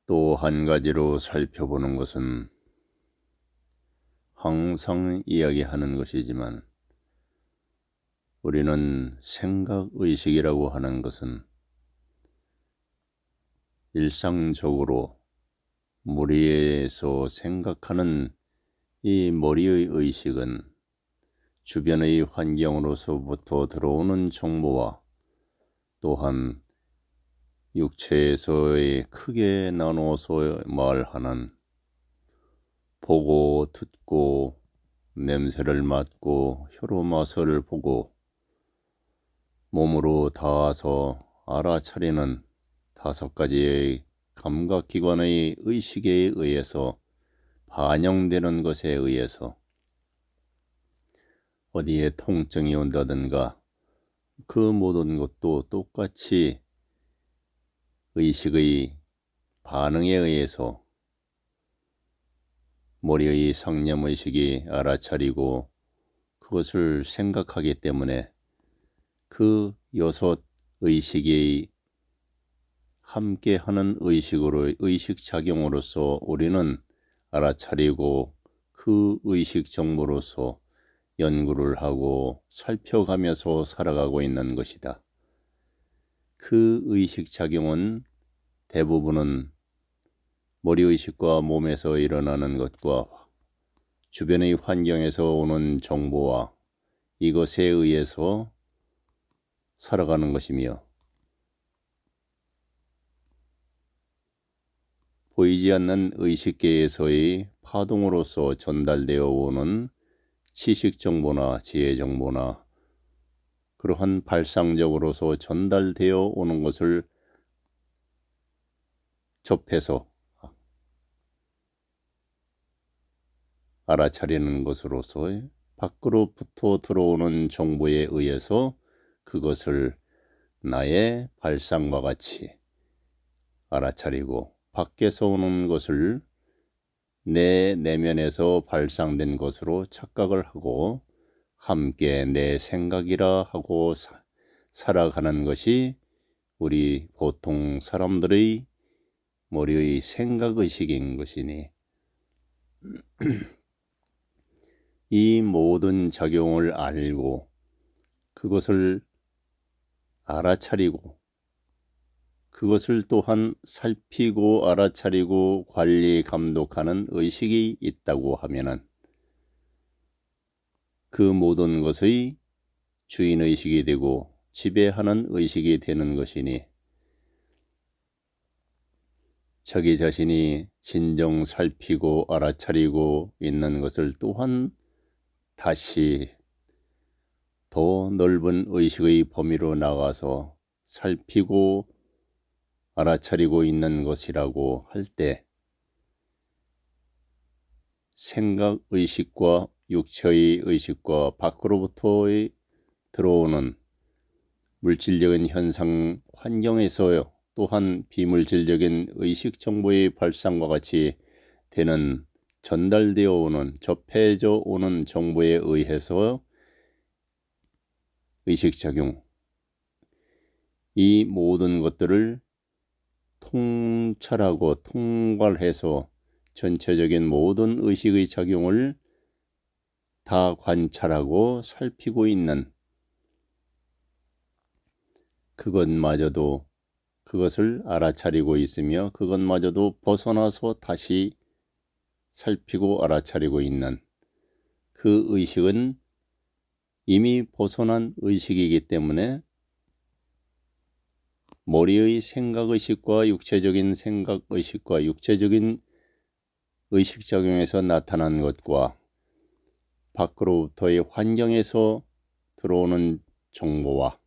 또 한 가지로 살펴보는 것은 항상 이야기하는 것이지만 우리는 생각의식이라고 하는 것은 일상적으로 머리에서 생각하는 이 머리의 의식은 주변의 환경으로서부터 들어오는 정보와 또한 육체에서의 크게 나누어서 말하는 보고 듣고 냄새를 맡고 혀로 맛을 보고 몸으로 닿아서 알아차리는 5가지의 감각기관의 의식에 의해서 반영되는 것에 의해서 어디에 통증이 온다든가 그 모든 것도 똑같이 의식의 반응에 의해서 머리의 상념의식이 알아차리고 그것을 생각하기 때문에 그 6의식이 함께하는 의식작용으로서 우리는 알아차리고 그 의식 정보로서 연구를 하고 살펴가면서 살아가고 있는 것이다. 그 의식작용은 대부분은 머리의식과 몸에서 일어나는 것과 주변의 환경에서 오는 정보와 이것에 의해서 살아가는 것이며 보이지 않는 의식계에서의 파동으로서 전달되어 오는 지식 정보나 지혜 정보나 그러한 발상적으로서 전달되어 오는 것을 접해서 알아차리는 것으로서 밖으로부터 들어오는 정보에 의해서 그것을 나의 발상과 같이 알아차리고 밖에서 오는 것을 내 내면에서 발상된 것으로 착각을 하고 함께 내 생각이라 하고 살아가는 것이 우리 보통 사람들의 머리의 생각의식인 것이니 이 모든 작용을 알고 그것을 알아차리고 그것을 또한 살피고 알아차리고 관리 감독하는 의식이 있다고 하면은 그 모든 것의 주인의식이 되고 지배하는 의식이 되는 것이니 자기 자신이 진정 살피고 알아차리고 있는 것을 또한 다시 더 넓은 의식의 범위로 나가서 살피고 알아차리고 있는 것이라고 할 때 생각의식과 육체의 의식과 밖으로부터 들어오는 물질적인 현상 환경에서요 또한 비물질적인 의식 정보의 발상과 같이 되는 전달되어 오는 접해져 오는 정보에 의해서 의식작용 이 모든 것들을 통찰하고 통괄해서 전체적인 모든 의식의 작용을 다 관찰하고 살피고 있는 그것마저도 그것을 알아차리고 있으며 그것마저도 벗어나서 다시 살피고 알아차리고 있는 그 의식은 이미 벗어난 의식이기 때문에 머리의 생각의식과 육체적인 생각의식과 육체적인 의식작용에서 나타난 것과 밖으로부터의 환경에서 들어오는 정보와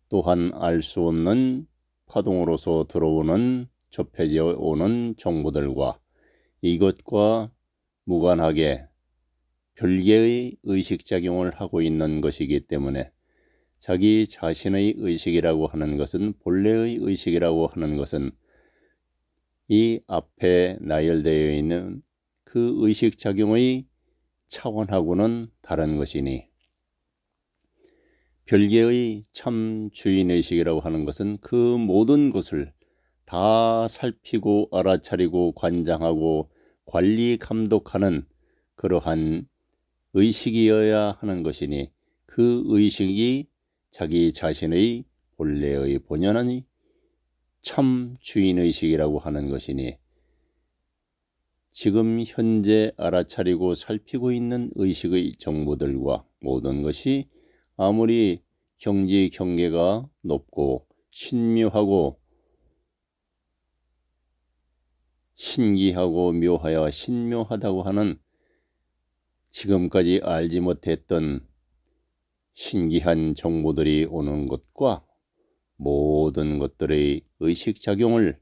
또한 알 수 없는 파동으로서 들어오는 접해져 오는 정보들과 이것과 무관하게 별개의 의식작용을 하고 있는 것이기 때문에 자기 자신의 의식이라고 하는 것은 본래의 의식이라고 하는 것은 이 앞에 나열되어 있는 그 의식작용의 차원하고는 다른 것이니 별개의 참 주인의식이라고 하는 것은 그 모든 것을 다 살피고 알아차리고 관장하고 관리 감독하는 그러한 의식이어야 하는 것이니 그 의식이 자기 자신의 본래의 본연한 참 주인의식이라고 하는 것이니 지금 현재 알아차리고 살피고 있는 의식의 정보들과 모든 것이 아무리 경지 경계가 높고 신묘하고 신기하고 묘하여 신묘하다고 하는 지금까지 알지 못했던 신기한 정보들이 오는 것과 모든 것들의 의식작용을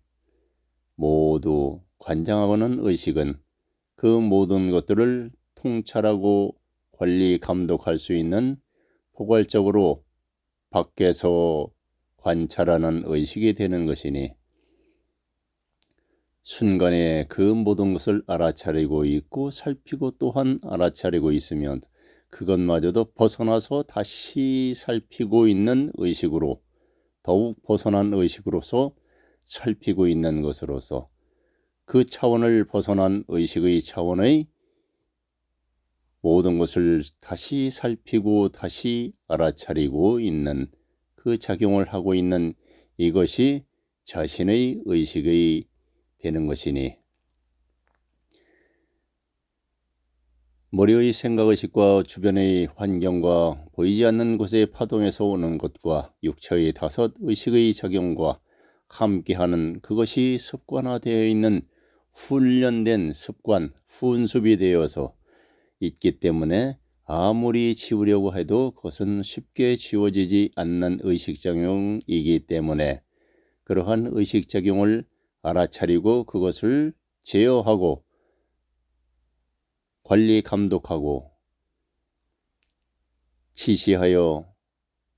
모두 관장하고는 의식은 그 모든 것들을 통찰하고 관리 감독할 수 있는 포괄적으로 밖에서 관찰하는 의식이 되는 것이니 순간에 그 모든 것을 알아차리고 있고 살피고 또한 알아차리고 있으면 그것마저도 벗어나서 다시 살피고 있는 의식으로 더욱 벗어난 의식으로서 살피고 있는 것으로서 그 차원을 벗어난 의식의 차원의 모든 것을 다시 살피고 다시 알아차리고 있는 그 작용을 하고 있는 이것이 자신의 의식이 되는 것이니 머리의 생각의식과 주변의 환경과 보이지 않는 곳의 파동에서 오는 것과 육체의 다섯 의식의 작용과 함께하는 그것이 습관화되어 있는 훈련된 습관, 훈습이 되어서 있기 때문에 아무리 지우려고 해도 그것은 쉽게 지워지지 않는 의식작용이기 때문에 그러한 의식작용을 알아차리고 그것을 제어하고 관리 감독하고 지시하여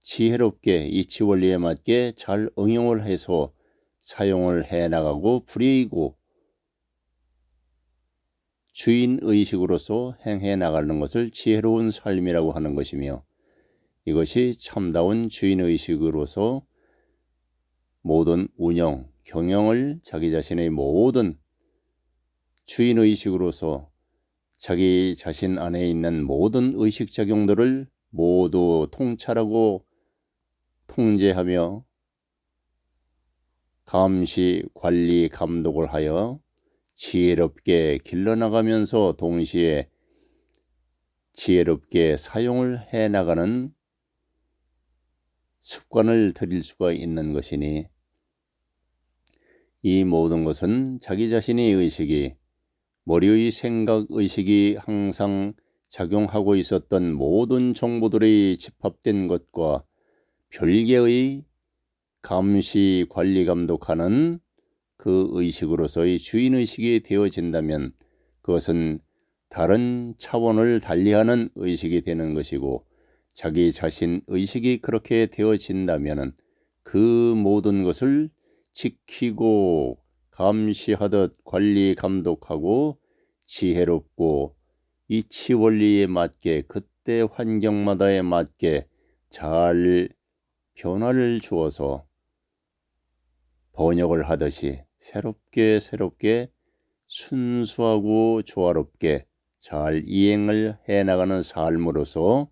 지혜롭게 이치 원리에 맞게 잘 응용을 해서 사용을 해나가고 불이익고 주인의식으로서 행해 나가는 것을 지혜로운 삶이라고 하는 것이며 이것이 참다운 주인의식으로서 모든 운영, 경영을 자기 자신의 모든 주인의식으로서 자기 자신 안에 있는 모든 의식작용들을 모두 통찰하고 통제하며 감시, 관리, 감독을 하여 지혜롭게 길러나가면서 동시에 지혜롭게 사용을 해나가는 습관을 들일 수가 있는 것이니 이 모든 것은 자기 자신의 의식이 머리의 생각의식이 항상 작용하고 있었던 모든 정보들이 집합된 것과 별개의 감시, 관리, 감독하는 그 의식으로서의 주인의식이 되어진다면 그것은 다른 차원을 달리하는 의식이 되는 것이고 자기 자신 의식이 그렇게 되어진다면 그 모든 것을 지키고 감시하듯 관리 감독하고 지혜롭고 이치 원리에 맞게 그때 환경마다에 맞게 잘 변화를 주어서 번역을 하듯이 새롭게 순수하고 조화롭게 잘 이행을 해나가는 삶으로서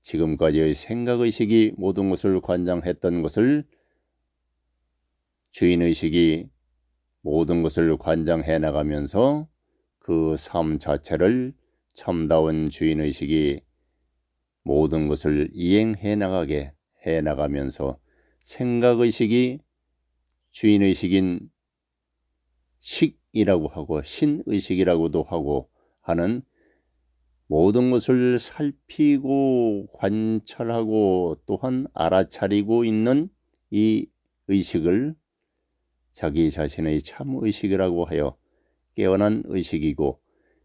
지금까지의 생각의식이 모든 것을 관장했던 것을 주인의식이 모든 것을 관장해 나가면서 그 삶 자체를 참다운 주인의식이 모든 것을 이행해 나가게 해 나가면서 생각의식이 주인의식인 식이라고 하고 신의식이라고도 하고 하는 모든 것을 살피고 관찰하고 또한 알아차리고 있는 이 의식을 자기 자신의 참의식이라고 하여 깨어난 의식이고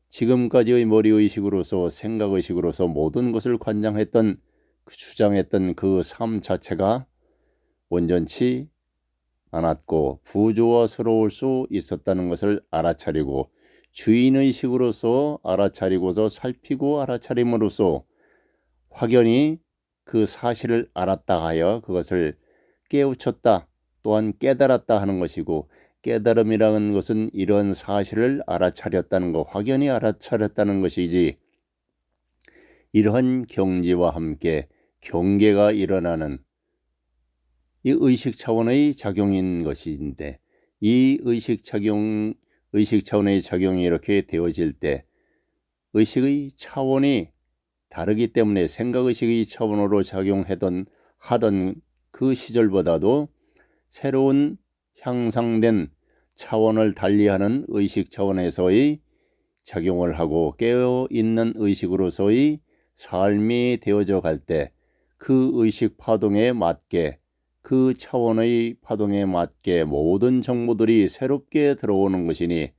지금까지의 머리의식으로서 생각의식으로서 모든 것을 관장했던 주장했던 그 삶 자체가 온전치 않았고 부조화스러울 수 있었다는 것을 알아차리고 주인의식으로서 알아차리고서 살피고 알아차림으로써 확연히 그 사실을 알았다 하여 그것을 깨우쳤다 또한 깨달았다 하는 것이고, 깨달음이라는 것은 이런 사실을 알아차렸다는 것, 확연히 알아차렸다는 것이지, 이러한 경지와 함께 경계가 일어나는 이 의식 차원의 작용인 것인데, 이 의식 차원의 작용이 이렇게 되어질 때 의식의 차원이 다르기 때문에 생각의식의 차원으로 하던 그 시절보다도 새로운 향상된 차원을 달리하는 의식 차원에서의 작용을 하고 깨어있는 의식으로서의 삶이 되어져 갈 때 그 의식 파동에 맞게, 그 차원의 파동에 맞게 모든 정보들이 새롭게 들어오는 것이니,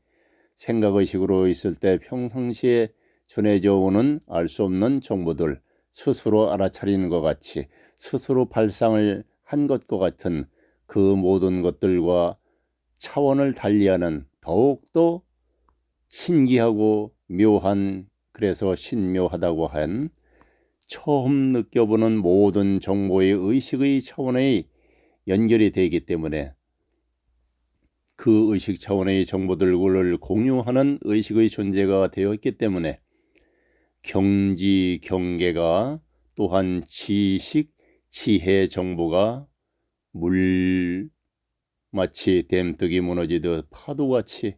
생각의식으로 있을 때 평상시에 전해져 오는 알 수 없는 정보들, 스스로 알아차리는 것 같이, 스스로 발상을 한 것과 같은 그 모든 것들과 차원을 달리하는 더욱더 신기하고 묘한, 그래서 신묘하다고 한 처음 느껴보는 모든 정보의 의식의 차원의 연결이 되기 때문에, 그 의식 차원의 정보들을 공유하는 의식의 존재가 되어 있기 때문에 경지, 경계가 또한 지식, 지혜 정보가 마치 댐뚝이 무너지듯 파도같이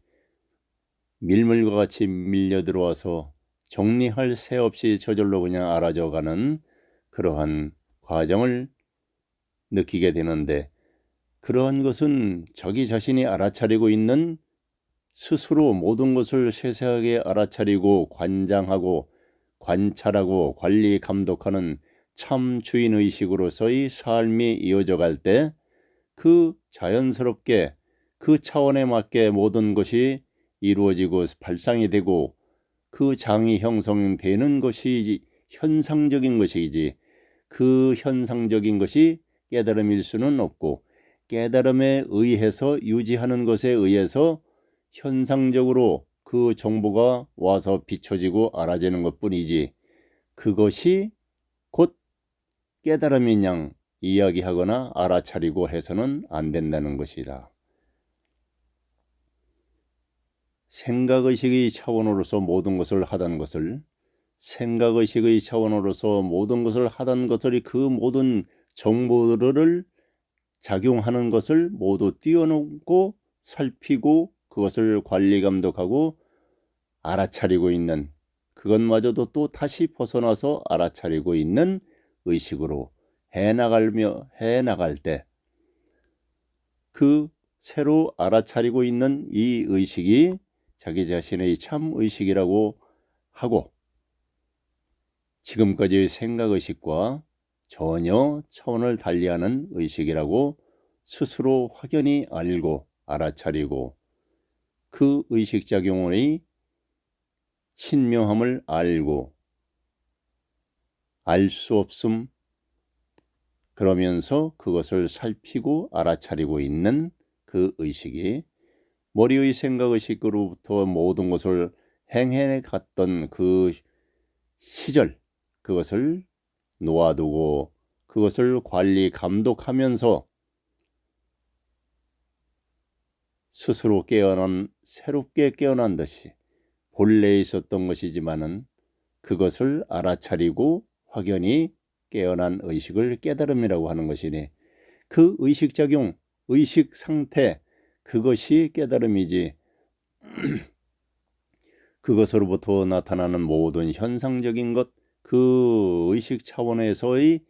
밀물과 같이 밀려 들어와서 정리할 새 없이 저절로 그냥 알아져가는 그러한 과정을 느끼게 되는데, 그러한 것은 자기 자신이 알아차리고 있는, 스스로 모든 것을 세세하게 알아차리고 관장하고 관찰하고 관리 감독하는 참 주인의식으로서의 삶이 이어져 갈 때 그 자연스럽게 그 차원에 맞게 모든 것이 이루어지고 발상이 되고 그 장이 형성되는 것이 현상적인 것이지, 그 현상적인 것이 깨달음일 수는 없고, 깨달음에 의해서 유지하는 것에 의해서 현상적으로 그 정보가 와서 비춰지고 알아지는 것뿐이지, 그것이 곧 깨달음인 양 이야기하거나 알아차리고 해서는 안 된다는 것이다. 생각의식의 차원으로서 모든 것을 하던 것을, 생각의식의 차원으로서 모든 것을 하던 것들이 그 모든 정보들을 작용하는 것을 모두 띄워놓고 살피고 그것을 관리 감독하고 알아차리고 있는, 그것마저도 또 다시 벗어나서 알아차리고 있는 의식으로 해나갈 때 그 새로 알아차리고 있는 이 의식이 자기 자신의 참 의식이라고 하고, 지금까지의 생각의식과 전혀 차원을 달리하는 의식이라고 스스로 확연히 알고 알아차리고, 그 의식작용의 신묘함을 알고 알 수 없음, 그러면서 그것을 살피고 알아차리고 있는 그 의식이 머리의 생각의식으로부터 모든 것을 행해 갔던 그 시절, 그것을 놓아두고 그것을 관리 감독하면서 스스로 새롭게 깨어난 듯이 본래 있었던 것이지만은 그것을 알아차리고 확연히 깨어난 의식을 깨달음이라고 하는 것이니, 그 의식작용, 의식 상태, 그것이 깨달음이지, 그것으로부터 나타나는 모든 현상적인 것, 그 의식 차원에서의,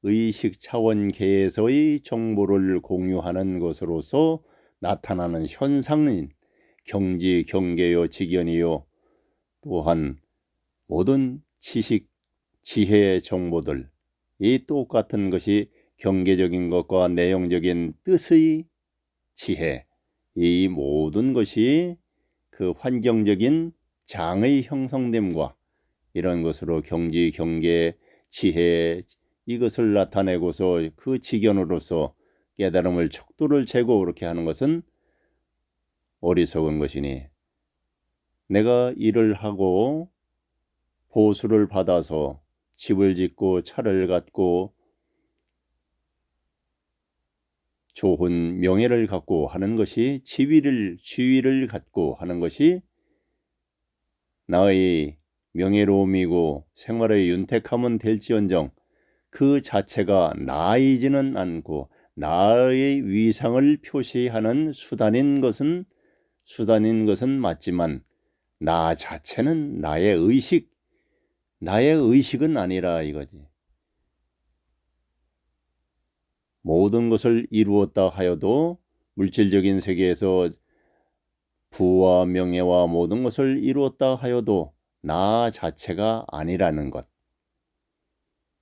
의식 차원계에서의 정보를 공유하는 것으로서 나타나는 현상인 경지, 경계요, 직연이요, 또한 모든 지식, 지혜의 정보들, 이 똑같은 것이 경계적인 것과 내용적인 뜻의 지혜, 이 모든 것이 그 환경적인 장의 형성됨과 이런 것으로 경지, 경계, 지혜, 이것을 나타내고서 그 직연으로서 깨달음을 척도를 재고 그렇게 하는 것은 어리석은 것이니, 내가 일을 하고 보수를 받아서 집을 짓고 차를 갖고 좋은 명예를 갖고 하는 것이 지위를 갖고 하는 것이 나의 명예로움이고 생활의 윤택함은 될지언정 그 자체가 나이지는 않고 나의 위상을 표시하는 수단인 것은 맞지만 나 자체는 나의 의식은 아니라 이거지. 모든 것을 이루었다 하여도 물질적인 세계에서 부와 명예와 모든 것을 이루었다 하여도 나 자체가 아니라는 것.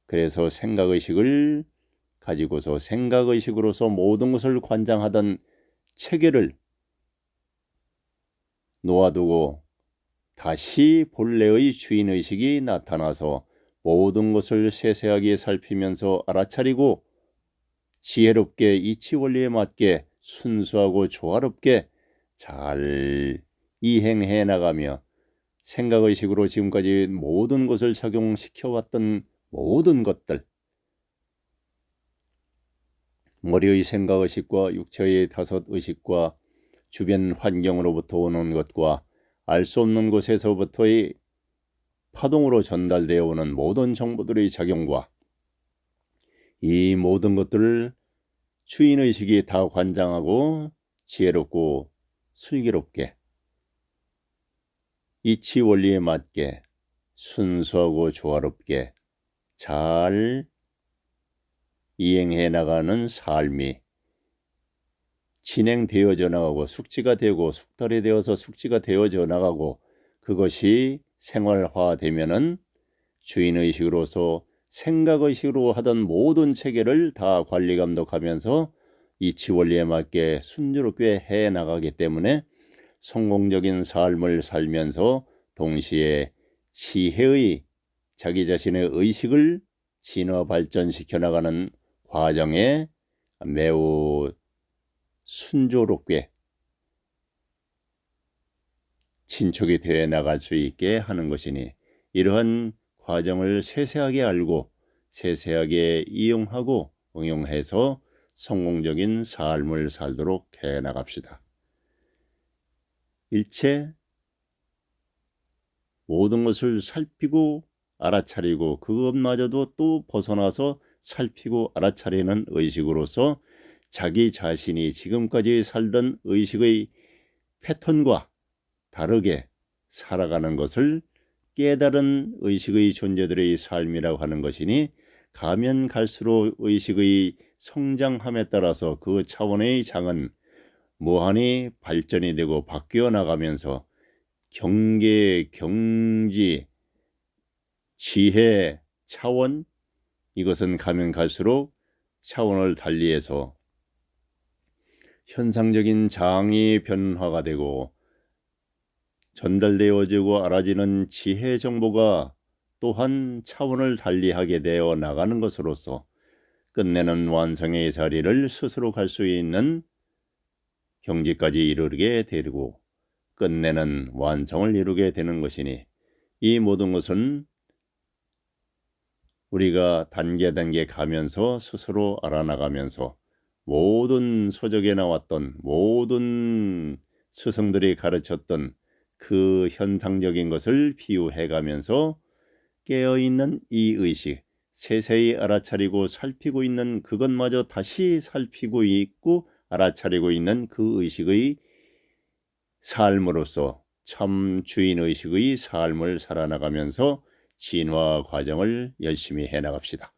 그래서 생각의식을 가지고서 생각의식으로서 모든 것을 관장하던 체계를 놓아두고 다시 본래의 주인의식이 나타나서 모든 것을 세세하게 살피면서 알아차리고 지혜롭게 이치 원리에 맞게 순수하고 조화롭게 잘 이행해 나가며 생각의식으로 지금까지 모든 것을 작용시켜왔던 모든 것들, 머리의 생각의식과 육체의 5의식과 주변 환경으로부터 오는 것과 알 수 없는 곳에서부터의 파동으로 전달되어 오는 모든 정보들의 작용과 이 모든 것들을 주인의식이 다 관장하고 지혜롭고 슬기롭게 이치 원리에 맞게 순수하고 조화롭게 잘 이행해 나가는 삶이 진행되어져 나가고 숙지가 되고 숙달이 되어서 숙지가 되어져 나가고 그것이 생활화되면은 주인의식으로서 생각의식으로 하던 모든 체계를 다 관리 감독하면서 이치 원리에 맞게 순조롭게 해 나가기 때문에 성공적인 삶을 살면서 동시에 지혜의 자기 자신의 의식을 진화 발전시켜 나가는 과정에 매우 순조롭게 친척이 되어 나갈 수 있게 하는 것이니 이러한 과정을 세세하게 알고 세세하게 이용하고 응용해서 성공적인 삶을 살도록 해 나갑시다. 일체 모든 것을 살피고 알아차리고 그것마저도 또 벗어나서 살피고 알아차리는 의식으로서 자기 자신이 지금까지 살던 의식의 패턴과 다르게 살아가는 것을 깨달은 의식의 존재들의 삶이라고 하는 것이니 가면 갈수록 의식의 성장함에 따라서 그 차원의 장은 무한히 발전이 되고 바뀌어 나가면서 경계, 경지, 지혜, 차원 이것은 가면 갈수록 차원을 달리해서 현상적인 장이 변화가 되고 전달되어지고 알아지는 지혜 정보가 또한 차원을 달리하게 되어 나가는 것으로서 끝내는 완성의 자리를 스스로 갈 수 있는 경지까지 이르게 되고 끝내는 완성을 이루게 되는 것이니 이 모든 것은 우리가 단계 가면서 스스로 알아나가면서 모든 서적에 나왔던 모든 스승들이 가르쳤던 그 현상적인 것을 비유해가면서 깨어있는 이 의식, 세세히 알아차리고 살피고 있는 그것마저 다시 살피고 있고 알아차리고 있는 그 의식의 삶으로서 참 주인의식의 삶을 살아나가면서 진화 과정을 열심히 해나갑시다.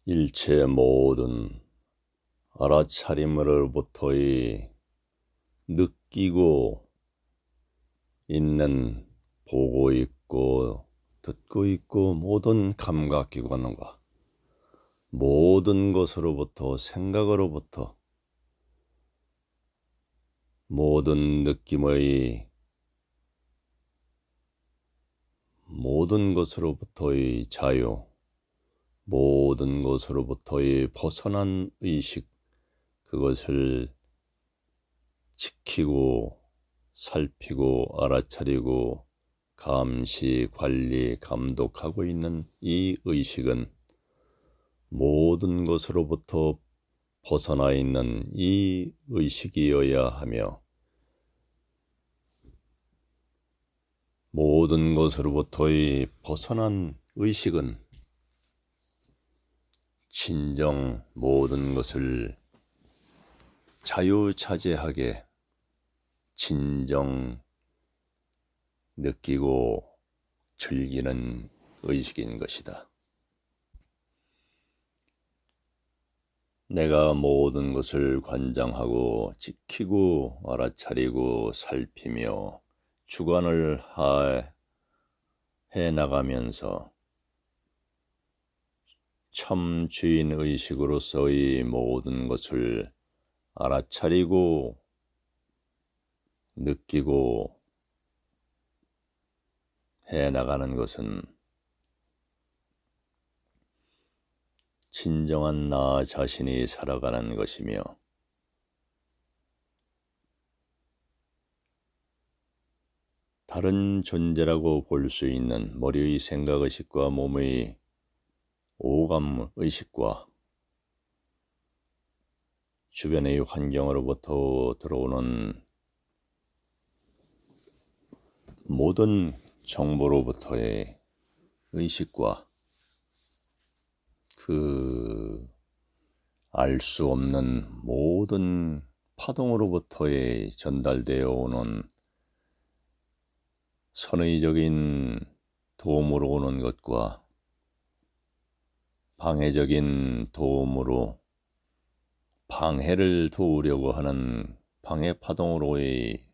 일체 모든 알아차림으로부터의 느끼고 있는 보고 있고 듣고 있고 모든 감각기관과 모든 것으로부터 생각으로부터 모든 느낌의 모든 것으로부터의 자유 모든 것으로부터의 벗어난 의식 그것을 지키고 살피고 알아차리고 감시, 관리, 감독하고 있는 이 의식은 모든 것으로부터 벗어나 있는 이 의식이어야 하며 모든 것으로부터의 벗어난 의식은 진정 모든 것을 자유자재하게 진정 느끼고 즐기는 의식인 것이다. 내가 모든 것을 관장하고 지키고 알아차리고 살피며 주관을 해나가면서 참 주인 의식으로서의 모든 것을 알아차리고 느끼고 해나가는 것은 진정한 나 자신이 살아가는 것이며 다른 존재라고 볼 수 있는 머리의 생각의식과 몸의 오감의식과 주변의 환경으로부터 들어오는 모든 정보로부터의 의식과 그 알 수 없는 모든 파동으로부터의 전달되어 오는 선의적인 도움으로 오는 것과 방해적인 도움으로 방해를 도우려고 하는 방해 파동으로의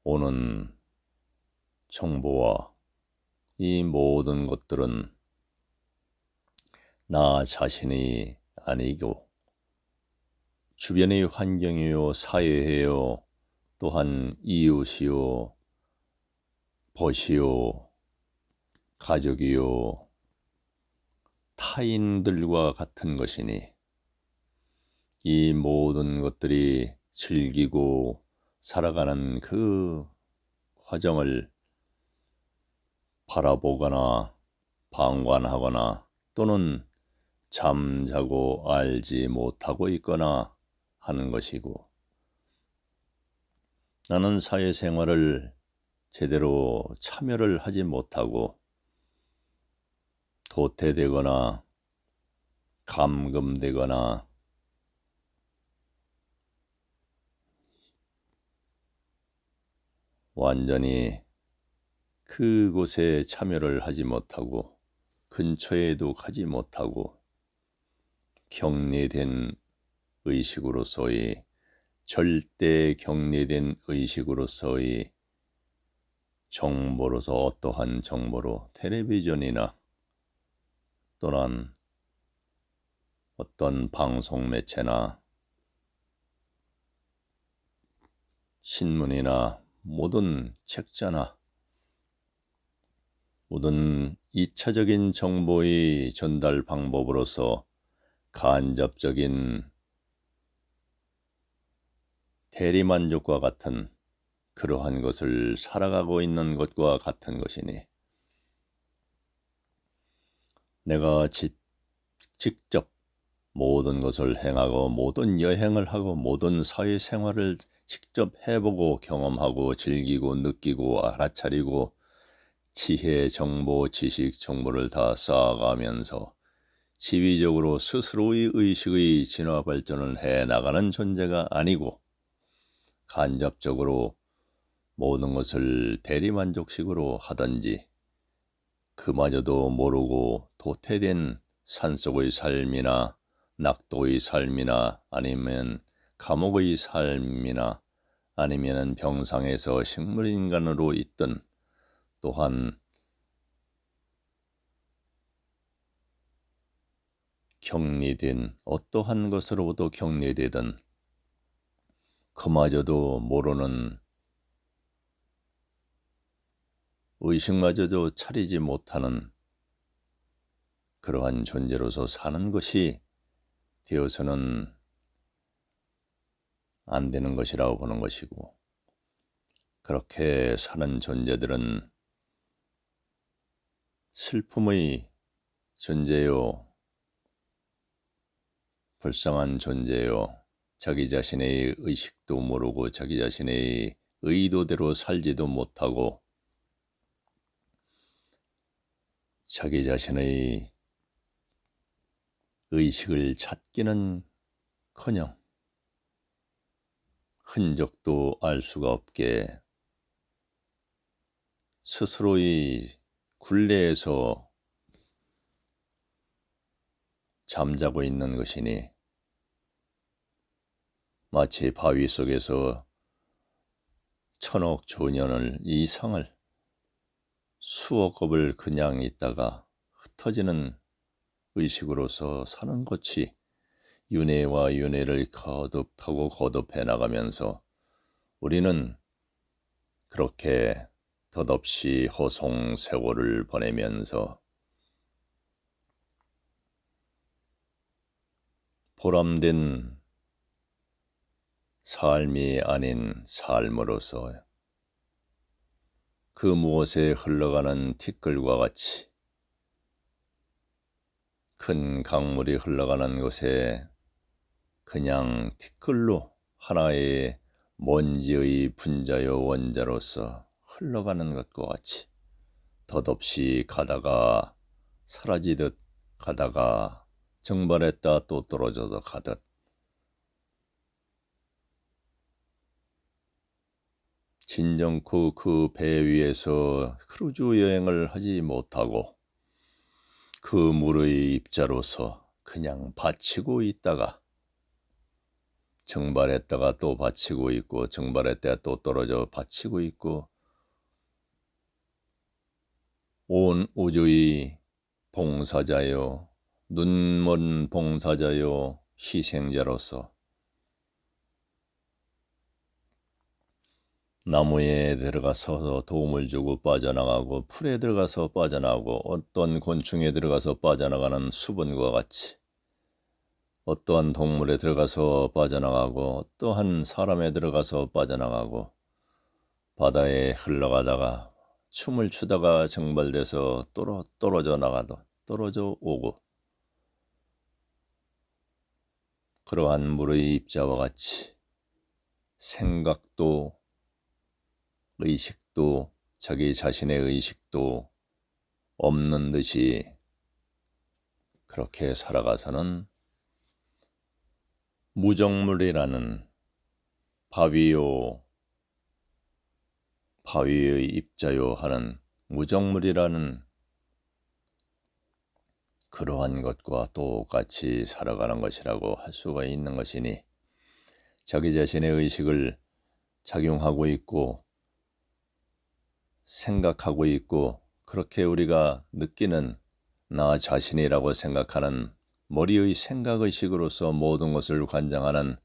오는 정보와 이 모든 것들은 나 자신이 아니고 주변의 환경이요 사회요 또한 이웃이요 벗이요 가족이요 타인들과 같은 것이니 이 모든 것들이 즐기고 살아가는 그 과정을 바라보거나 방관하거나 또는 잠자고 알지 못하고 있거나 하는 것이고 나는 사회생활을 제대로 참여를 하지 못하고 도태되거나 감금되거나 완전히 그곳에 참여를 하지 못하고 근처에도 가지 못하고 격리된 의식으로서의 절대 격리된 의식으로서의 정보로서 어떠한 정보로 텔레비전이나 또는 어떤 방송 매체나 신문이나 모든 책자나 모든 2차적인 정보의 전달 방법으로서 간접적인 대리만족과 같은 그러한 것을 살아가고 있는 것과 같은 것이니 내가 직접 모든 것을 행하고 모든 여행을 하고 모든 사회생활을 직접 해보고 경험하고 즐기고 느끼고 알아차리고 지혜, 정보, 지식, 정보를 다 쌓아가면서 지위적으로 스스로의 의식의 진화 발전을 해나가는 존재가 아니고 간접적으로 모든 것을 대리만족식으로 하든지 그마저도 모르고 도태된 산속의 삶이나 낙도의 삶이나 아니면 감옥의 삶이나 아니면 병상에서 식물인간으로 있든 또한 격리된 어떠한 것으로부터 격리되든 그마저도 모르는 의식마저도 차리지 못하는 그러한 존재로서 사는 것이 되어서는 안 되는 것이라고 보는 것이고 그렇게 사는 존재들은 슬픔의 존재요 불쌍한 존재요. 자기 자신의 의식도 모르고 자기 자신의 의도대로 살지도 못하고 자기 자신의 의식을 찾기는커녕 흔적도 알 수가 없게 스스로의 굴레에서 잠자고 있는 것이니 마치 바위 속에서 천억 조년을 이상을 수억 겁을 그냥 있다가 흩어지는 의식으로서 사는 것이 윤회와 윤회를 거듭하고 거듭해 나가면서 우리는 그렇게 덧없이 허송 세월을 보내면서 보람된 삶이 아닌 삶으로서 그 무엇에 흘러가는 티끌과 같이 큰 강물이 흘러가는 곳에 그냥 티끌로 하나의 먼지의 분자요 원자로서 흘러가는 것과 같이 덧없이 가다가 사라지듯 가다가 증발했다 또 떨어져서 가듯 진정코 그 배 위에서 크루즈 여행을 하지 못하고 그 물의 입자로서 그냥 받치고 있다가 증발했다가 또 받치고 있고 증발했다가 또 떨어져 받치고 있고 온 우주의 봉사자요 눈먼 봉사자요 희생자로서 나무에 들어가서 도움을 주고 빠져나가고 풀에 들어가서 빠져나가고 어떤 곤충에 들어가서 빠져나가는 수분과 같이 어떠한 동물에 들어가서 빠져나가고 어떠한 사람에 들어가서 빠져나가고 바다에 흘러가다가 춤을 추다가 증발돼서 떨어져 나가도 떨어져 오고 그러한 물의 입자와 같이 생각도 의식도 자기 자신의 의식도 없는 듯이 그렇게 살아가서는 무정물이라는 바위의 입자요 하는 무정물이라는 그러한 것과 똑같이 살아가는 것이라고 할 수가 있는 것이니 자기 자신의 의식을 작용하고 있고 생각하고 있고 그렇게 우리가 느끼는 나 자신이라고 생각하는 머리의 생각의식으로서 모든 것을 관장하는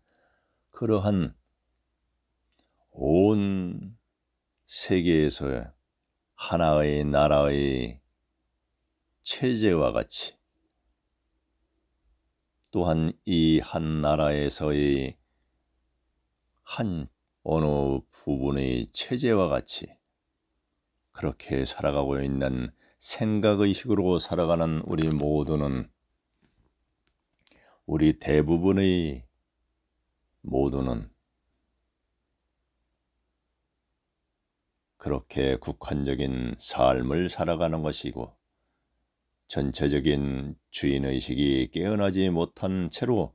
그러한 온 세계에서 하나의 나라의 체제와 같이 또한 이 한 나라에서의 한 어느 부분의 체제와 같이 그렇게 살아가고 있는 생각의식으로 살아가는 우리 모두는 우리 대부분의 모두는 그렇게 국한적인 삶을 살아가는 것이고 전체적인 주인의식이 깨어나지 못한 채로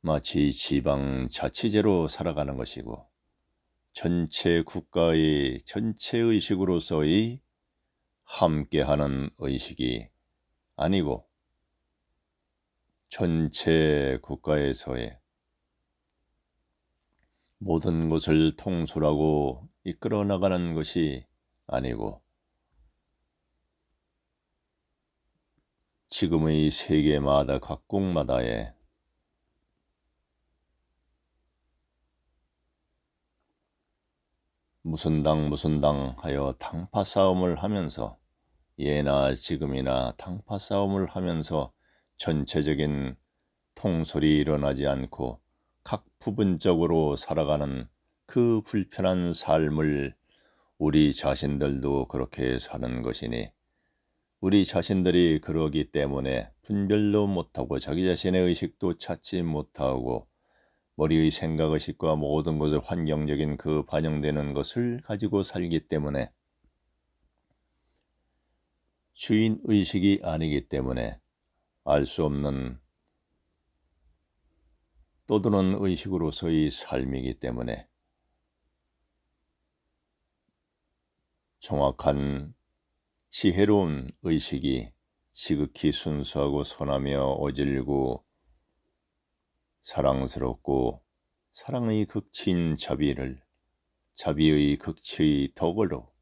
마치 지방자치제로 살아가는 것이고 전체 국가의 전체 의식으로서의 함께하는 의식이 아니고 전체 국가에서의 모든 것을 통솔하고 이끌어 나가는 것이 아니고 지금의 세계마다 각국마다의 무슨 당 하여 당파 싸움을 하면서 예나 지금이나 당파 싸움을 하면서 전체적인 통솔이 일어나지 않고 각 부분적으로 살아가는 그 불편한 삶을 우리 자신들도 그렇게 사는 것이니 우리 자신들이 그러기 때문에 분별도 못하고 자기 자신의 의식도 찾지 못하고 머리의 생각의식과 모든 것을 환경적인 그 반영되는 것을 가지고 살기 때문에 주인의식이 아니기 때문에 알 수 없는 떠도는 의식으로서의 삶이기 때문에 정확한 지혜로운 의식이 지극히 순수하고 선하며 어질고 사랑스럽고 사랑의 극치인 자비의 극치의 덕으로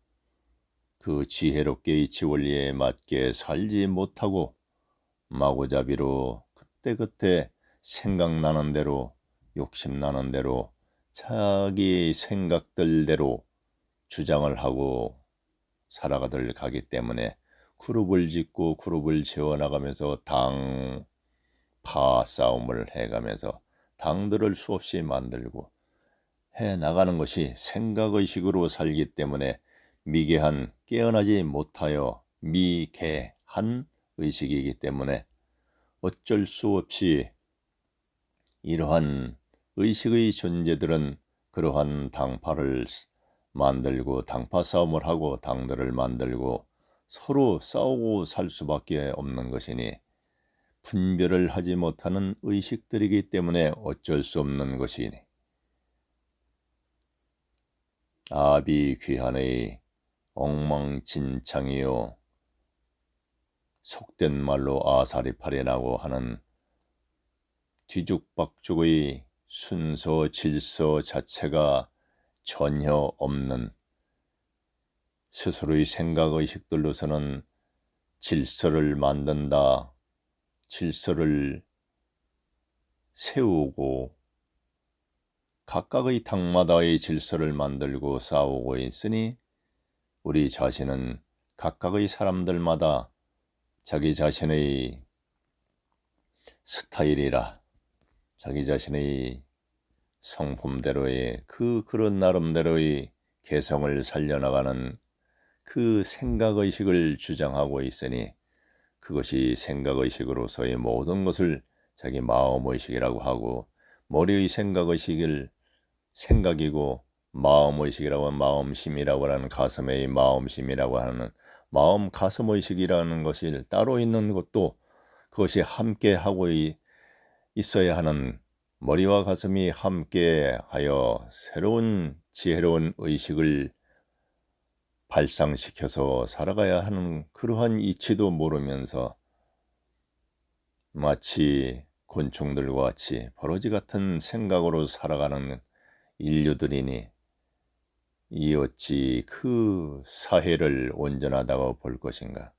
그 지혜롭게 이치 원리에 맞게 살지 못하고 마구잡이로 그때그때 생각나는 대로 욕심나는 대로 자기 생각들대로 주장을 하고 살아가들 가기 때문에 그룹을 짓고 그룹을 지어나가면서 당파 싸움을 해가면서 당들을 수없이 만들고 해나가는 것이 생각의식으로 살기 때문에 미개한 깨어나지 못하여 미개한 의식이기 때문에 어쩔 수 없이 이러한 의식의 존재들은 그러한 당파를 만들고 당파 싸움을 하고 당들을 만들고 서로 싸우고 살 수밖에 없는 것이니 분별을 하지 못하는 의식들이기 때문에 어쩔 수 없는 것이니 아비귀환의 엉망진창이요 속된 말로 아사리팔이라고 하는 뒤죽박죽의 순서 질서 자체가 전혀 없는 스스로의 생각의식들로서는 질서를 만든다, 질서를 세우고 각각의 당마다의 질서를 만들고 싸우고 있으니 우리 자신은 각각의 사람들마다 자기 자신의 스타일이라 자기 자신의 성품대로의 그런 나름대로의 개성을 살려나가는 그 생각의식을 주장하고 있으니 그것이 생각의식으로서의 모든 것을 자기 마음의식이라고 하고 머리의 생각의식을 생각이고 마음의식이라고 하는 마음심이라고 하는 가슴의 마음심이라고 하는 마음 가슴의식이라는 것이 따로 있는 것도 그것이 함께 하고 있어야 하는 머리와 가슴이 함께하여 새로운 지혜로운 의식을 발상시켜서 살아가야 하는 그러한 이치도 모르면서 마치 곤충들과 같이 버러지 같은 생각으로 살아가는 인류들이니 이 어찌 그 사회를 온전하다고 볼 것인가.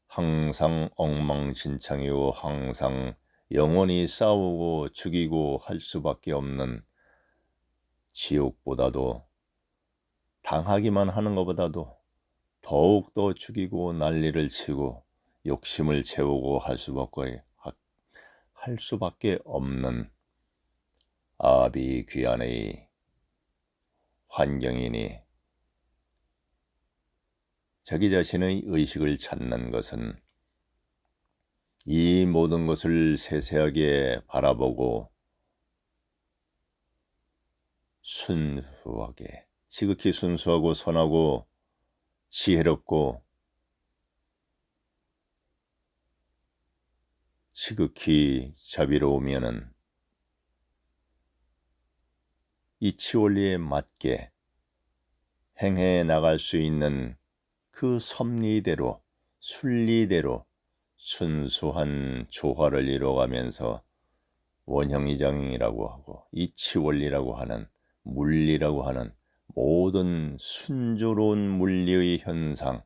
항상 엉망진창이고 항상 영원히 싸우고 죽이고 할 수밖에 없는 지옥보다도 당하기만 하는 것보다도 더욱더 죽이고 난리를 치고 욕심을 채우고 할 수밖에 없는 아비귀환의 환경이니 자기 자신의 의식을 찾는 것은 이 모든 것을 세세하게 바라보고 순수하게 지극히 순수하고 선하고 지혜롭고 지극히 자비로우면은 이치 원리에 맞게 행해 나갈 수 있는 그 섭리대로 순리대로 순수한 조화를 이뤄가면서 원형이장이라고 하고 이치 원리라고 하는 물리라고 하는 모든 순조로운 물리의 현상,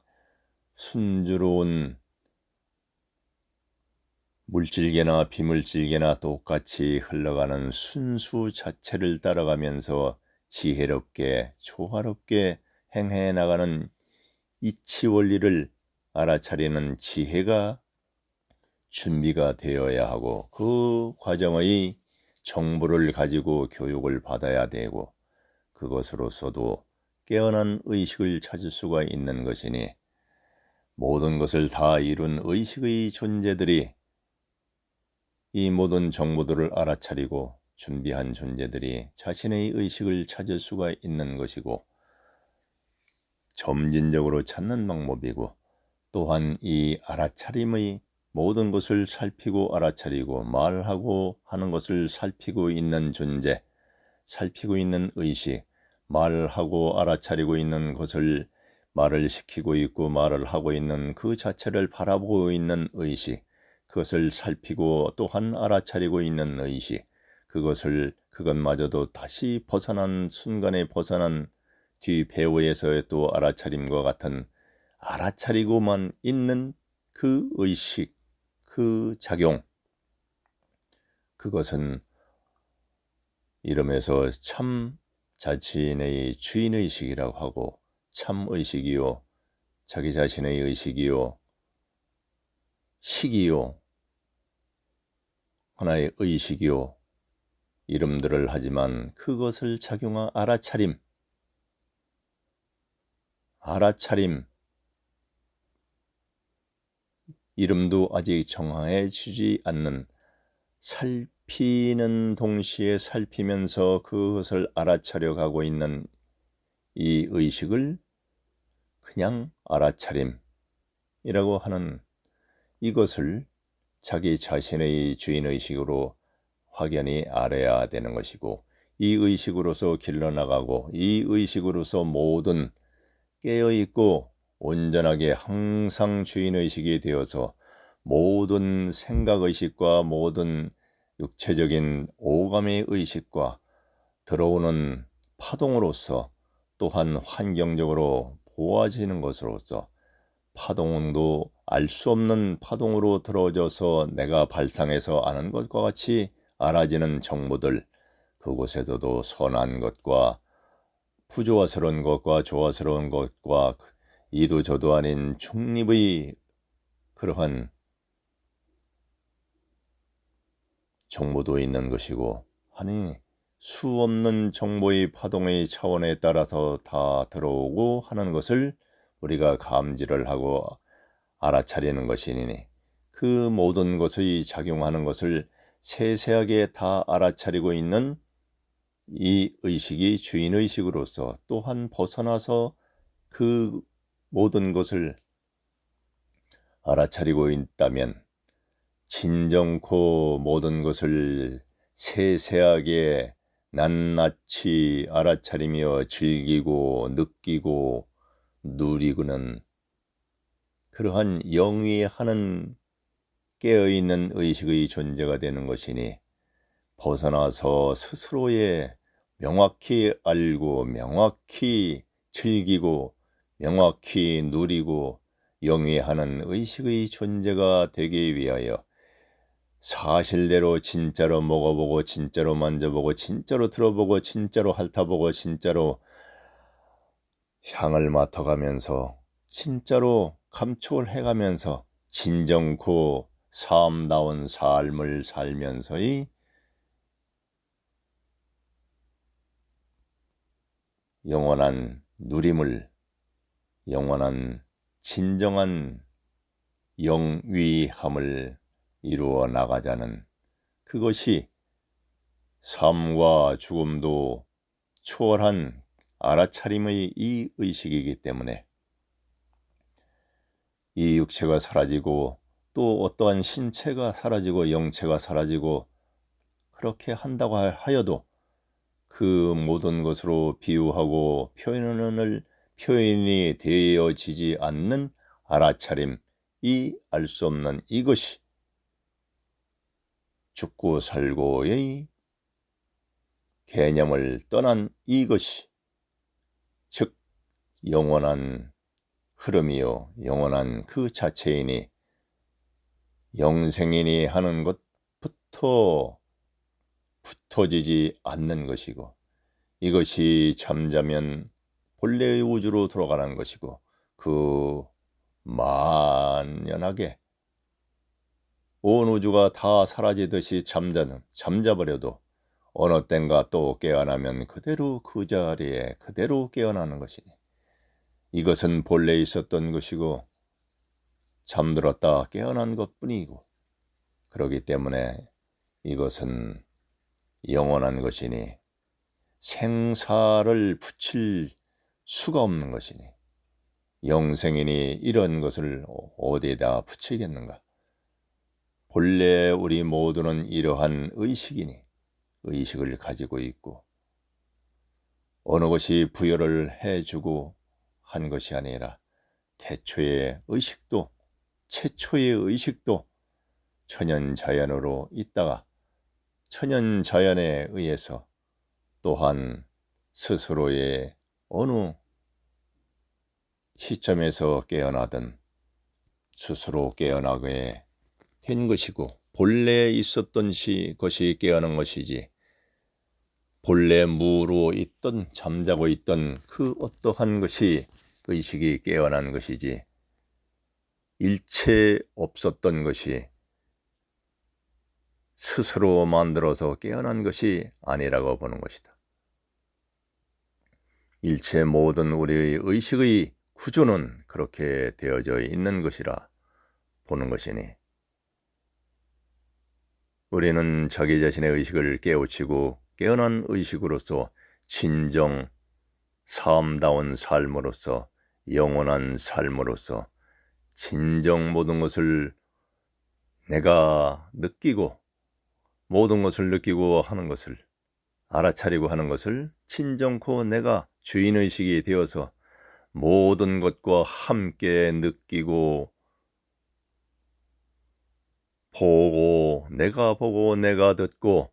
순조로운 물질계나 비물질계나 똑같이 흘러가는 순수 자체를 따라가면서 지혜롭게 조화롭게 행해 나가는 이치 원리를 알아차리는 지혜가 준비가 되어야 하고 그 과정의 정보를 가지고 교육을 받아야 되고 그것으로서도 깨어난 의식을 찾을 수가 있는 것이니 모든 것을 다 이룬 의식의 존재들이, 이 모든 정보들을 알아차리고 준비한 존재들이 자신의 의식을 찾을 수가 있는 것이고 점진적으로 찾는 방법이고, 또한 이 알아차림의 모든 것을 살피고 알아차리고 말하고 하는 것을 살피고 있는 존재, 살피고 있는 의식, 말하고 알아차리고 있는 것을 말을 시키고 있고 말을 하고 있는 그 자체를 바라보고 있는 의식, 그것을 살피고 또한 알아차리고 있는 의식, 그것마저도 다시 벗어난 순간에 벗어난 뒤 배후에서의 또 알아차림과 같은 알아차리고만 있는 그 의식, 그 작용, 그것은 이름에서 참 자신의 주인의식이라고 하고, 참의식이요 자기 자신의 의식이요 식이요 하나의 의식이요 이름들을 하지만 그것을 작용한 알아차림, 이름도 아직 정해지지 않는, 살피는 동시에 살피면서 그것을 알아차려 가고 있는 이 의식을 그냥 알아차림이라고 하는, 이것을 자기 자신의 주인의식으로 확연히 알아야 되는 것이고, 이 의식으로서 길러나가고 이 의식으로서 모든 깨어있고 온전하게 항상 주인의식이 되어서 모든 생각의식과 모든 육체적인 오감의 의식과 들어오는 파동으로서, 또한 환경적으로 보아지는 것으로서, 파동도 알 수 없는 파동으로 들어져서 내가 발상해서 아는 것과 같이 알아지는 정보들, 그곳에서도 선한 것과 부조화스러운 것과 조화스러운 것과 이도저도 아닌 중립의 그러한 정보도 있는 것이고 하니, 수 없는 정보의 파동의 차원에 따라서 다 들어오고 하는 것을 우리가 감지를 하고 알아차리는 것이니, 그 모든 것의 작용하는 것을 세세하게 다 알아차리고 있는 이 의식이 주인의식으로서 또한 벗어나서 그 모든 것을 알아차리고 있다면, 진정코 모든 것을 세세하게 낱낱이 알아차리며 즐기고 느끼고 누리고는 그러한 영위하는 깨어있는 의식의 존재가 되는 것이니, 벗어나서 스스로의 명확히 알고 명확히 즐기고 명확히 누리고 영위하는 의식의 존재가 되기 위하여 사실대로 진짜로 먹어보고 진짜로 만져보고 진짜로 들어보고 진짜로 핥아보고 진짜로 향을 맡아가면서 진짜로 감촉을 해가면서 진정코 삶다운 삶을 살면서의 영원한 누림을, 영원한 진정한 영위함을 이루어 나가자는, 그것이 삶과 죽음도 초월한 알아차림의 이 의식이기 때문에, 이 육체가 사라지고 또 어떠한 신체가 사라지고 영체가 사라지고 그렇게 한다고 하여도 그 모든 것으로 비유하고 표현이 되어지지 않는 알아차림, 이 알 수 없는 이것이 죽고 살고의 개념을 떠난 이것이, 즉 영원한 흐름이요 영원한 그 자체이니, 영생이니 하는 것부터 붙어지지 않는 것이고, 이것이 잠자면 본래의 우주로 돌아가는 것이고, 그 만연하게 온 우주가 다 사라지듯이 잠자버려도 어느 땐가 또 깨어나면 그대로 그 자리에 그대로 깨어나는 것이니, 이것은 본래 있었던 것이고 잠들었다 깨어난 것뿐이고, 그렇기 때문에 이것은 영원한 것이니 생사를 붙일 수가 없는 것이니, 영생이니 이런 것을 어디에다 붙이겠는가. 본래 우리 모두는 이러한 의식이니 의식을 가지고 있고, 어느 것이 부여를 해주고 한 것이 아니라 태초의 의식도, 최초의 의식도 천연자연으로 있다가 천연자연에 의해서 또한 스스로의 어느 시점에서 깨어나든 스스로 깨어나게 된 것이고, 본래 있었던 것이 깨어난 것이지, 본래 무로 있던 잠자고 있던 그 어떠한 것이 의식이 깨어난 것이지, 일체 없었던 것이 스스로 만들어서 깨어난 것이 아니라고 보는 것이다. 일체 모든 우리의 의식의 구조는 그렇게 되어져 있는 것이라 보는 것이니, 우리는 자기 자신의 의식을 깨우치고 깨어난 의식으로서 진정 삶다운 삶으로서, 영원한 삶으로서 진정 모든 것을 내가 느끼고, 모든 것을 느끼고 하는 것을 알아차리고 하는 것을 진정코 내가 주인의식이 되어서 모든 것과 함께 느끼고 보고, 내가 듣고,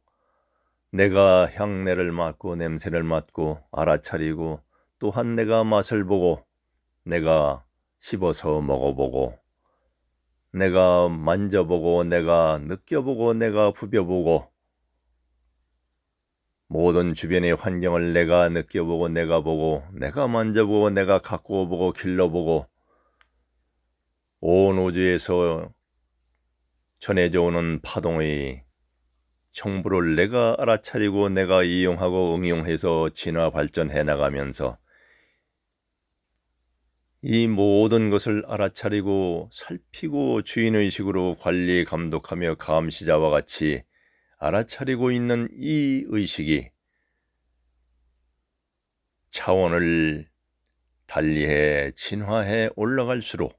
내가 향내를 맡고 냄새를 맡고 알아차리고, 또한 내가 맛을 보고, 내가 씹어서 먹어보고, 내가 만져보고, 내가 느껴보고, 내가 부벼보고, 모든 주변의 환경을 내가 느껴보고, 내가 보고, 내가 만져보고, 내가 가꾸어 보고, 길러보고, 온 우주에서 전해져 오는 파동의 정보를 내가 알아차리고 내가 이용하고 응용해서 진화 발전해 나가면서 이 모든 것을 알아차리고 살피고 주인의식으로 관리 감독하며 감시자와 같이 알아차리고 있는 이 의식이 차원을 달리해 진화해 올라갈수록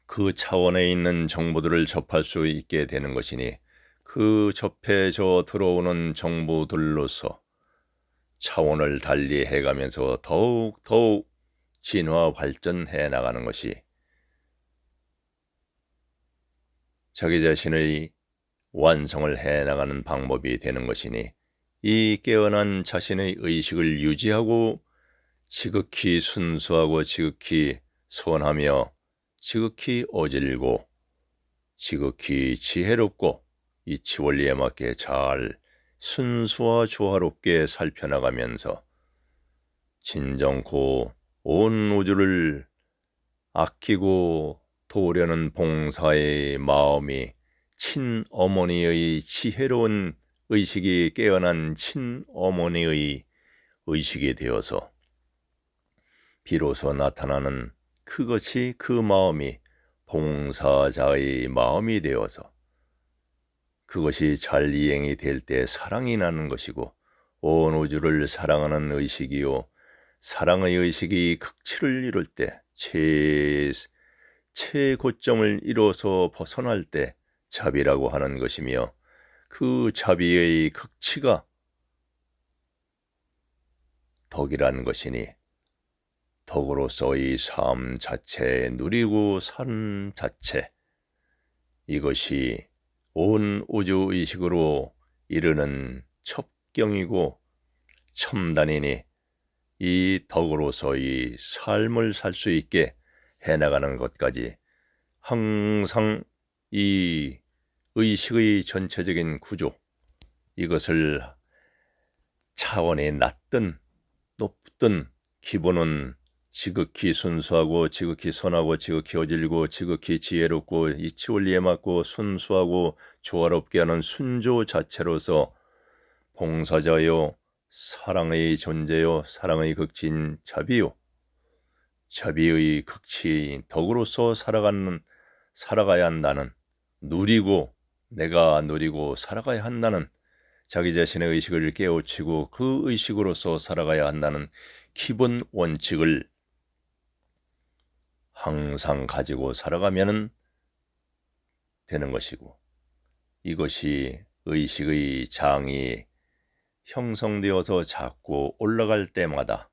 그 차원에 있는 정보들을 접할 수 있게 되는 것이니, 그 접해져 들어오는 정보들로서 차원을 달리해 가면서 더욱 진화 발전해 나가는 것이 자기 자신의 완성을 해 나가는 방법이 되는 것이니, 이 깨어난 자신의 의식을 유지하고 지극히 순수하고 지극히 선하며 지극히 어질고 지극히 지혜롭고 이치 원리에 맞게 잘 순수와 조화롭게 살펴나가면서 진정코 온 우주를 아끼고 도우려는 봉사의 마음이 친어머니의 지혜로운 의식이 깨어난 친어머니의 의식이 되어서 비로소 나타나는 그것이, 그 마음이 봉사자의 마음이 되어서 그것이 잘 이행이 될 때 사랑이 나는 것이고, 온 우주를 사랑하는 의식이요, 사랑의 의식이 극치를 이룰 때, 최고점을 이뤄서 벗어날 때 자비라고 하는 것이며, 그 자비의 극치가 덕이라는 것이니, 덕으로서의 삶 자체, 누리고 삶 자체, 이것이 온 우주의식으로 이르는 첩경이고 첨단이니, 이 덕으로서의 삶을 살 수 있게 해나가는 것까지 항상 이 의식의 전체적인 구조, 이것을 차원이 낮든 높든 기본은 지극히 순수하고 지극히 선하고 지극히 어질고 지극히 지혜롭고 이치 원리에 맞고 순수하고 조화롭게 하는 순조 자체로서 봉사자요, 사랑의 존재요, 사랑의 극진 자비요, 자비의 극치 덕으로서 살아가야 한다는, 내가 누리고 살아가야 한다는, 자기 자신의 의식을 깨우치고 그 의식으로서 살아가야 한다는 기본 원칙을 항상 가지고 살아가면 되는 것이고, 이것이 의식의 장이 형성되어서 자꾸 올라갈 때마다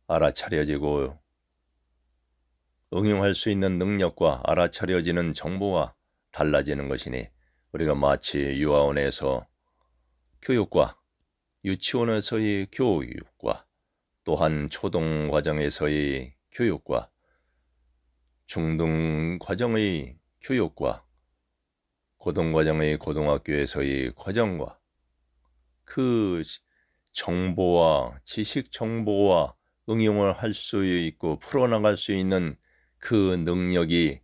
알아차려지고 응용할 수 있는 능력과 알아차려지는 정보가 달라지는 것이니, 우리가 마치 유아원에서 교육과 유치원에서의 교육과 또한 초등과정에서의 교육과 중등과정의 교육과 고등과정의 고등학교에서의 과정과 그 정보와 지식 정보와 응용을 할 수 있고 풀어나갈 수 있는 그 능력이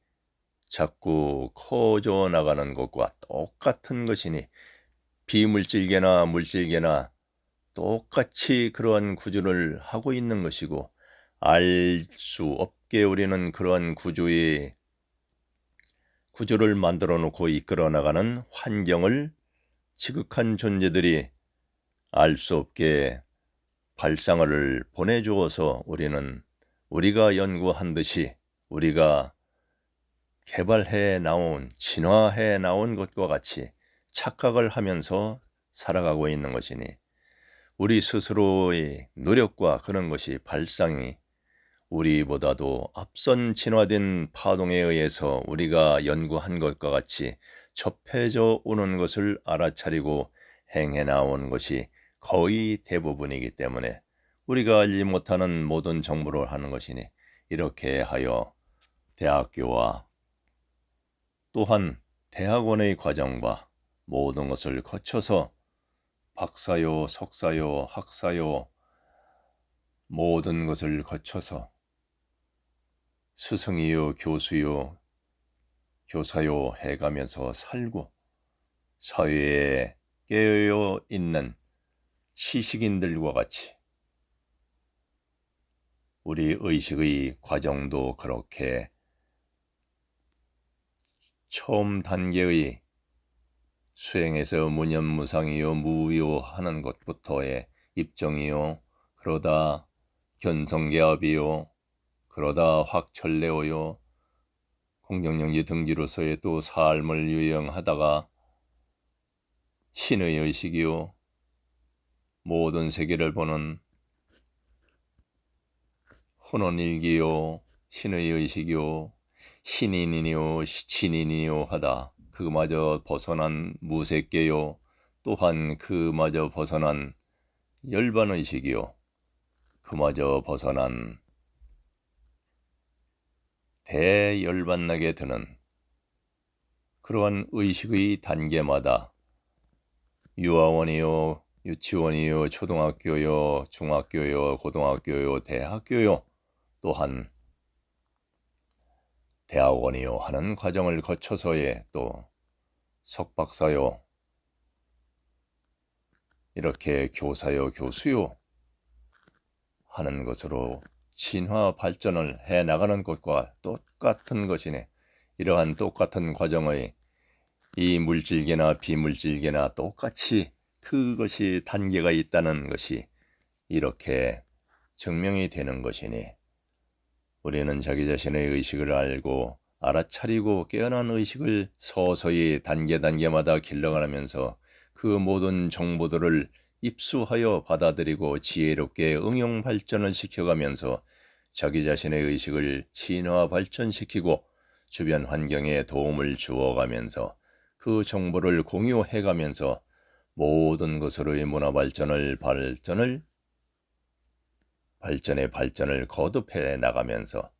자꾸 커져 나가는 것과 똑같은 것이니, 비물질계나 물질계나 똑같이 그러한 구조를 하고 있는 것이고, 알 수 없게 우리는 그러한 구조를 만들어 놓고 이끌어 나가는 환경을 지극한 존재들이 알 수 없게 발상을 보내주어서 우리가 연구한 듯이, 우리가 개발해 나온, 진화해 나온 것과 같이 착각을 하면서 살아가고 있는 것이니, 우리 스스로의 노력과 그런 것이 발상이 우리보다도 앞선 진화된 파동에 의해서 우리가 연구한 것과 같이 접해져 오는 것을 알아차리고 행해 나온 것이 거의 대부분이기 때문에 우리가 알지 못하는 모든 정보를 하는 것이니, 이렇게 하여 대학교와 또한 대학원의 과정과 모든 것을 거쳐서 박사요, 석사요, 학사요, 모든 것을 거쳐서 스승이요, 교수요, 교사요 해가면서 살고 사회에 깨어 있는 지식인들과 같이 우리 의식의 과정도 그렇게 처음 단계의 수행에서 무념무상이요 무효하는 것부터의 입정이요, 그러다 견성개합이요, 그러다 확철내어요, 공정영지 등지로서의 또 삶을 유영하다가 신의 의식이요, 모든 세계를 보는 혼원일기요, 신의 의식이요, 신인이요, 진인이요 하다 그마저 벗어난 무색계요, 또한 그마저 벗어난 열반의식이요, 그마저 벗어난 대열반나게 드는 그러한 의식의 단계마다 유아원이요, 유치원이요, 초등학교요, 중학교요, 고등학교요, 대학교요, 또한 대학원이요 하는 과정을 거쳐서의 또 석박사요, 이렇게 교사요, 교수요 하는 것으로 진화 발전을 해 나가는 것과 똑같은 것이네. 이러한 똑같은 과정의 이 물질계나 비물질계나 똑같이 그것이 단계가 있다는 것이 이렇게 증명이 되는 것이니, 우리는 자기 자신의 의식을 알고 알아차리고 깨어난 의식을 서서히 단계마다 길러가면서 그 모든 정보들을 입수하여 받아들이고 지혜롭게 응용 발전을 시켜가면서 자기 자신의 의식을 진화 발전시키고 주변 환경에 도움을 주어가면서 그 정보를 공유해가면서 모든 것으로의 문화 발전의 발전을 거듭해 나가면서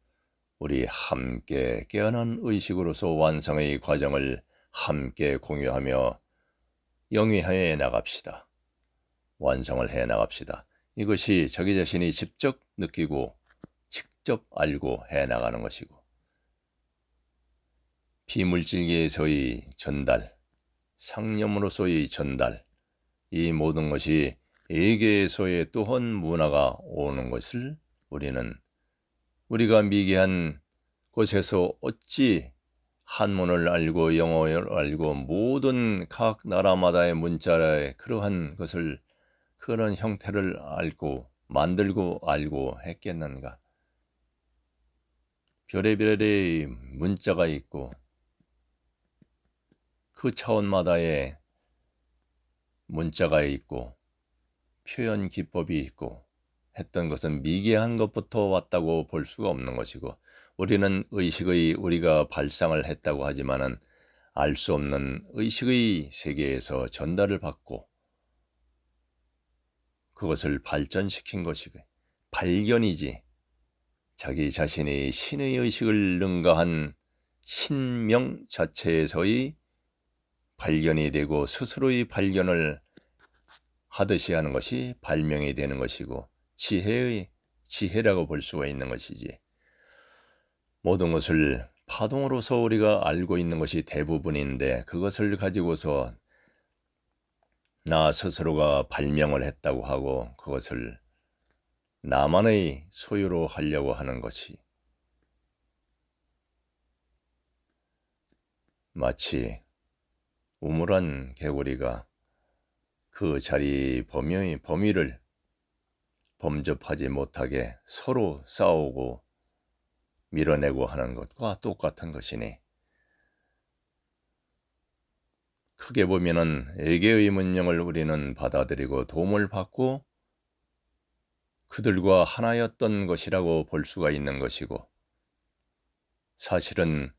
우리 함께 깨어난 의식으로서 완성의 과정을 함께 공유하며 영위해 나갑시다. 완성을 해 나갑시다. 이것이 자기 자신이 직접 느끼고 직접 알고 해 나가는 것이고, 비물질계에서의 전달, 상념으로서의 전달, 이 모든 것이 에게에서의 또한 문화가 오는 것을 우리가 미개한 곳에서 어찌 한문을 알고 영어를 알고 모든 각 나라마다의 문자의 그러한 것을 그런 형태를 알고 만들고 알고 했겠는가. 별의별의 문자가 있고 그 차원마다의 문자가 있고 표현 기법이 있고 했던 것은 미개한 것부터 왔다고 볼 수가 없는 것이고, 우리는 의식의 우리가 발상을 했다고 하지만은 알 수 없는 의식의 세계에서 전달을 받고 그것을 발전시킨 것이고 발견이지, 자기 자신이 신의 의식을 능가한 신명 자체에서의 발견이 되고 스스로의 발견을 하듯이 하는 것이 발명이 되는 것이고 지혜라고 볼 수가 있는 것이지, 모든 것을 파동으로서 우리가 알고 있는 것이 대부분인데 그것을 가지고서 나 스스로가 발명을 했다고 하고 그것을 나만의 소유로 하려고 하는 것이 마치 우물한 개구리가 그 자리 범위를 범접하지 못하게 서로 싸우고 밀어내고 하는 것과 똑같은 것이니, 크게 보면은 에게의 문명을 우리는 받아들이고 도움을 받고 그들과 하나였던 것이라고 볼 수가 있는 것이고, 사실은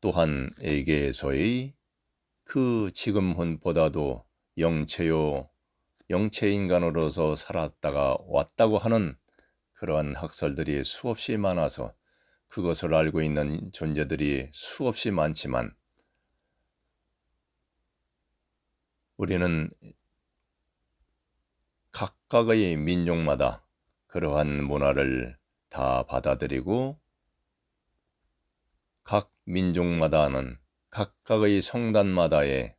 또한 에게에서의 그 지금보다도 영체 인간으로서 살았다가 왔다고 하는 그러한 학설들이 수없이 많아서 그것을 알고 있는 존재들이 수없이 많지만, 우리는 각각의 민족마다 그러한 문화를 다 받아들이고 각 민족마다는 각각의 성단마다의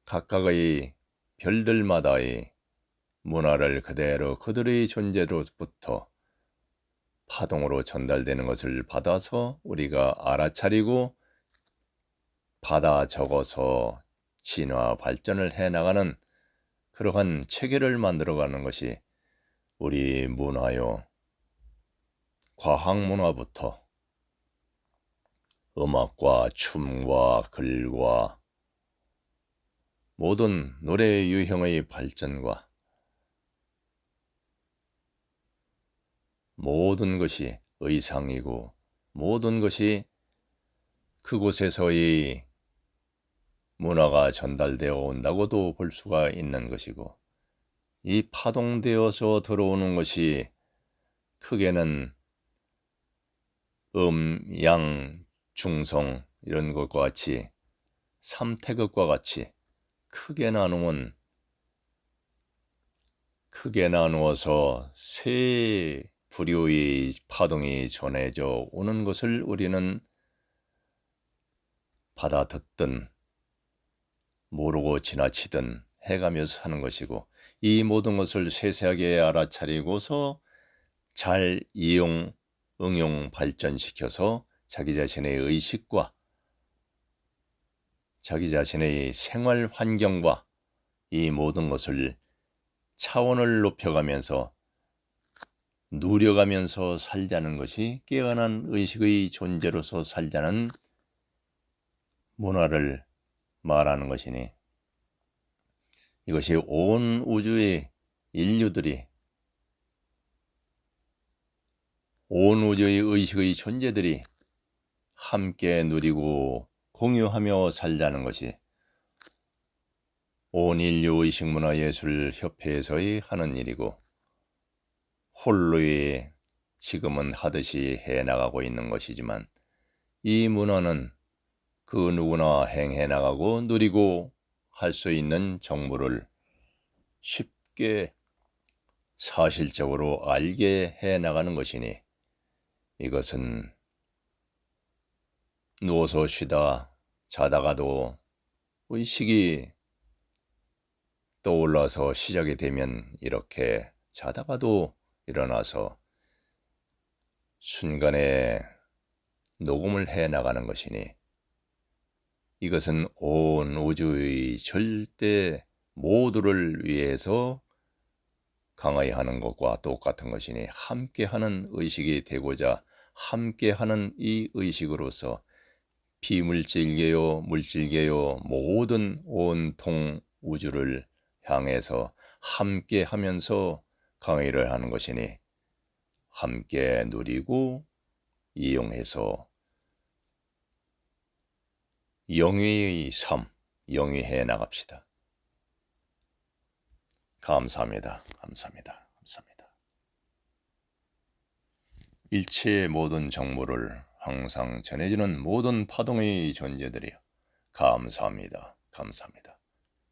각각의 별들마다의 문화를 그대로 그들의 존재로부터 파동으로 전달되는 것을 받아서 우리가 알아차리고 받아 적어서 진화 발전을 해나가는 그러한 체계를 만들어가는 것이 우리 문화요. 과학문화부터 음악과 춤과 글과 모든 노래 유형의 발전과 모든 것이 의상이고 모든 것이 그곳에서의 문화가 전달되어 온다고도 볼 수가 있는 것이고, 이 파동되어서 들어오는 것이 크게는 양, 중성 이런 것과 같이 삼태극과 같이 크게 나누어서 세 부류의 파동이 전해져 오는 것을 우리는 받아듣든 모르고 지나치든 해가면서 하는 것이고, 이 모든 것을 세세하게 알아차리고서 잘 응용 발전시켜서 자기 자신의 의식과 자기 자신의 생활 환경과 이 모든 것을 차원을 높여가면서 누려가면서 살자는 것이 깨어난 의식의 존재로서 살자는 문화를 말하는 것이니, 이것이 온 우주의 인류들이, 온 우주의 의식의 존재들이 함께 누리고 공유하며 살자는 것이 온 인류 의식문화예술협회에서의 하는 일이고, 홀로의 지금은 하듯이 해나가고 있는 것이지만, 이 문화는 그 누구나 행해나가고 누리고 할 수 있는 정보를 쉽게 사실적으로 알게 해나가는 것이니, 이것은 누워서 쉬다 자다가도 의식이 떠올라서 시작이 되면 이렇게 자다가도 일어나서 순간에 녹음을 해 나가는 것이니 이것은 온 우주의 절대 모두를 위해서 강하게 하는 것과 똑같은 것이니 함께하는 의식이 되고자 함께하는 이 의식으로서 비물질계요 물질계요 모든 온통 우주를 향해서 함께하면서 강의를 하는 것이니 함께 누리고 이용해서 영위의 삶, 영위해 나갑시다. 감사합니다. 감사합니다. 감사합니다. 일체의 모든 정보를 항상 전해주는 모든 파동의 존재들이여 감사합니다. 감사합니다.